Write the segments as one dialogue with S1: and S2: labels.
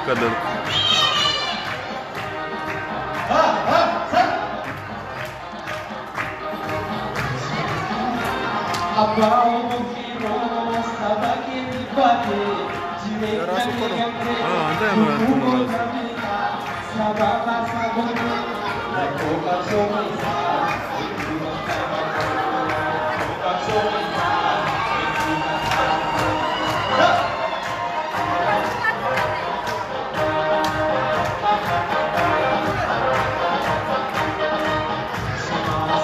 S1: kadar.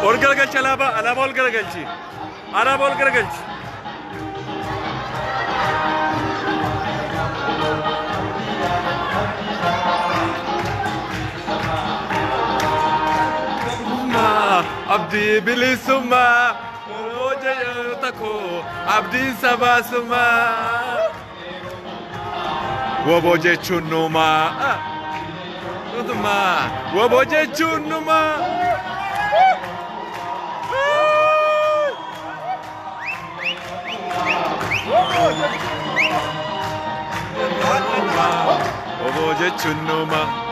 S1: और गलगल चलाबा अलाबा और गलगल ची अलाबा और गलगल ची abdi bili suma roja tako abdi saba suma waboje chunuma utuma waboje chunuma waboje chunuma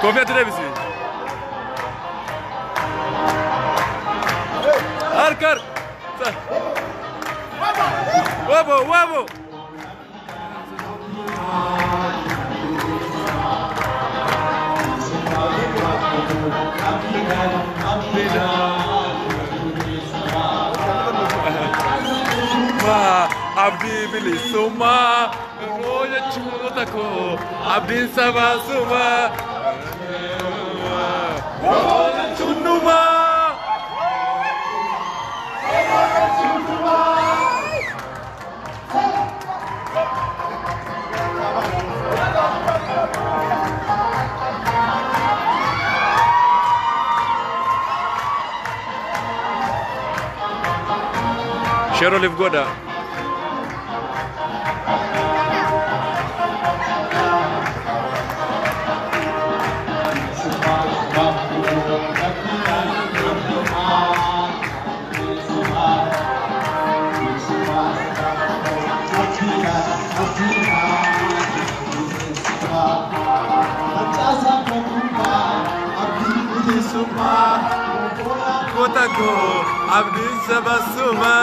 S1: Kofi atire misin? Arkar. Wabo, wabo. Abdi bili suma, roja chutako, abdi saba suma. Chunuma. Shero live goda. Kotako abdi sabasuma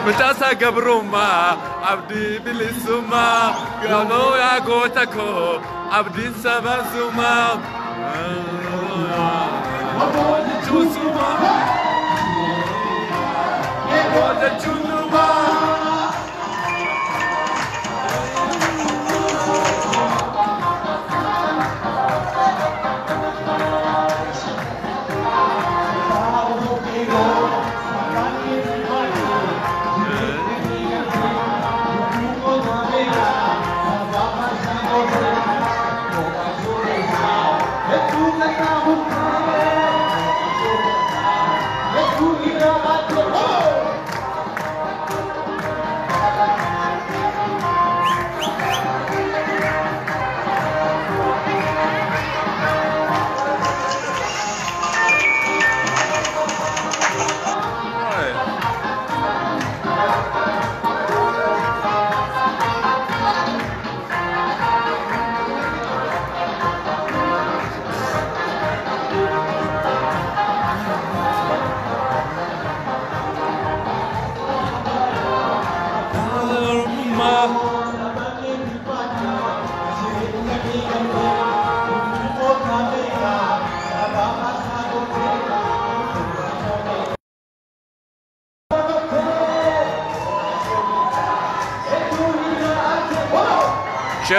S1: Mutasa gabruma abdi bilisuma gano ya gotako abdi sabasuma chusuma chunuma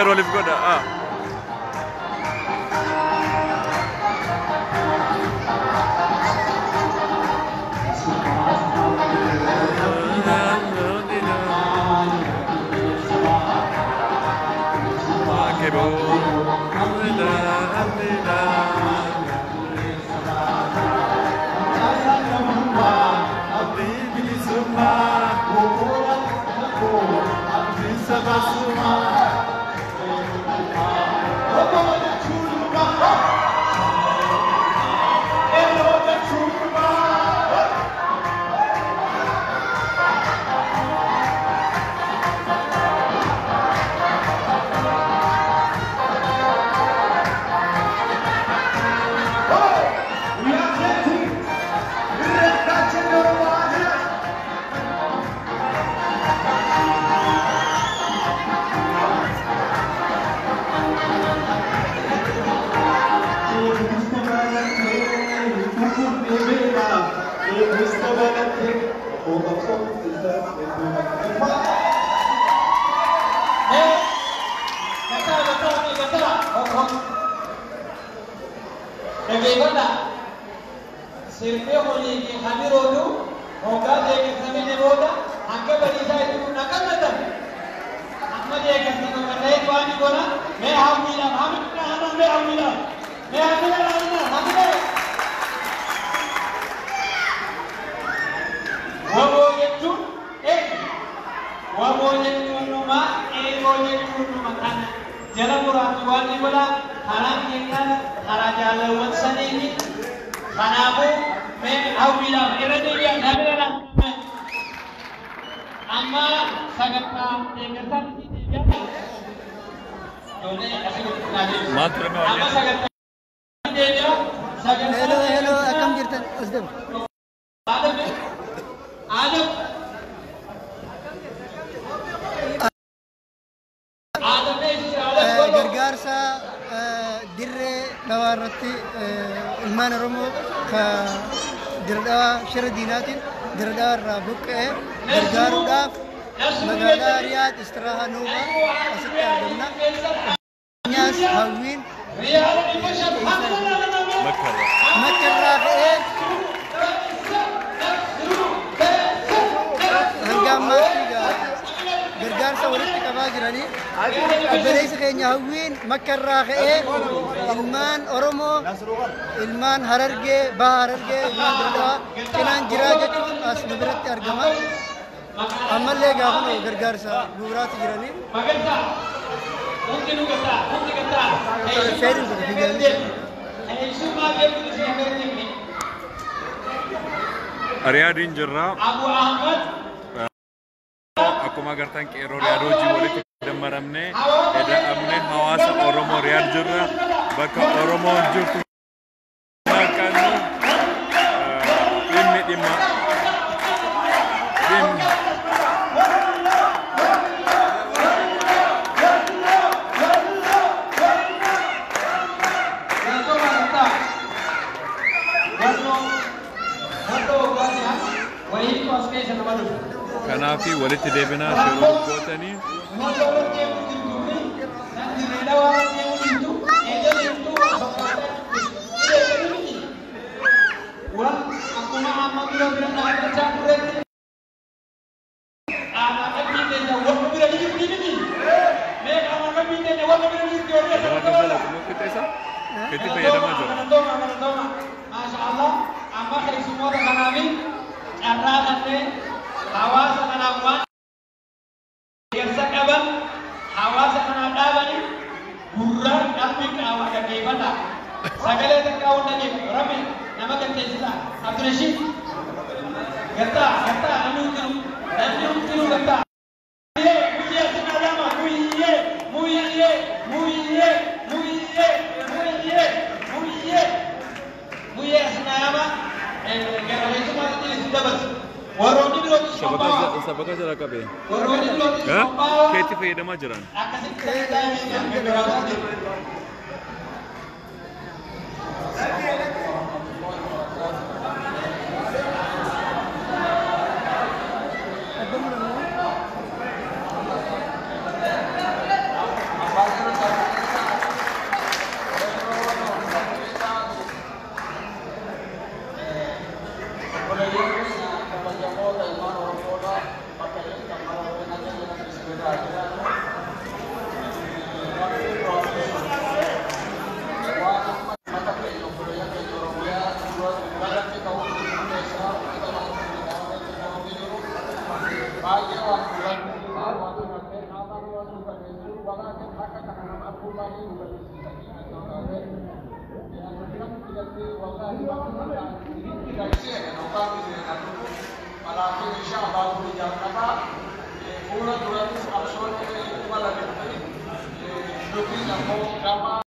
S1: Kero lift goda.
S2: Hello, akam jirtan asdam. Qarqarsa dirre dhawa irratti ilmaan oromoo ka dirre dhawa shira diinaatiin dirre dhawa irraa buqqa'ee gargaaruudhaaf magaalaa Riyaad istiraahaa nuuba asitti argamna. Nyaas hawwiin makkarraa ka'ee hanga ammaatti gargaarsa walitti qabaa jiranii obboleessa keenya hawwiin makkarraa ka'ee ilmaan oromoo ilmaan harargee baha harargee ilmaan dirdaa cinaan jiraa jechuun as nu biratti argama. Ammallee gaafuma gargaarsa guuraatti jiranii seerin kun fiiganii
S1: Riyaadiin jirra. Akkuma agartan qeerroo Riyaad wajjin walitti dammaramne eda'amne hawaasa Oromoo Riyaad jirra. Bakka Oromoon jirtu kan dhimma Kanafi walitti deebinaa shiroo gootanii
S3: hawaasa kanaaf waan garsa qaban hawaasa kanaaf dhaabani gurraan qalbii qaama dhaggeeffata sagalee takkaa hunda geeffa rabbi nama gamteessisa Abdurrashiid gattaa namni hundinuu gattaa muyyee sinadama muyyee sinadama garameessummaatti isin dabarsu.
S1: Sabaka jala kabe. Keetti fayyadamaa jiran.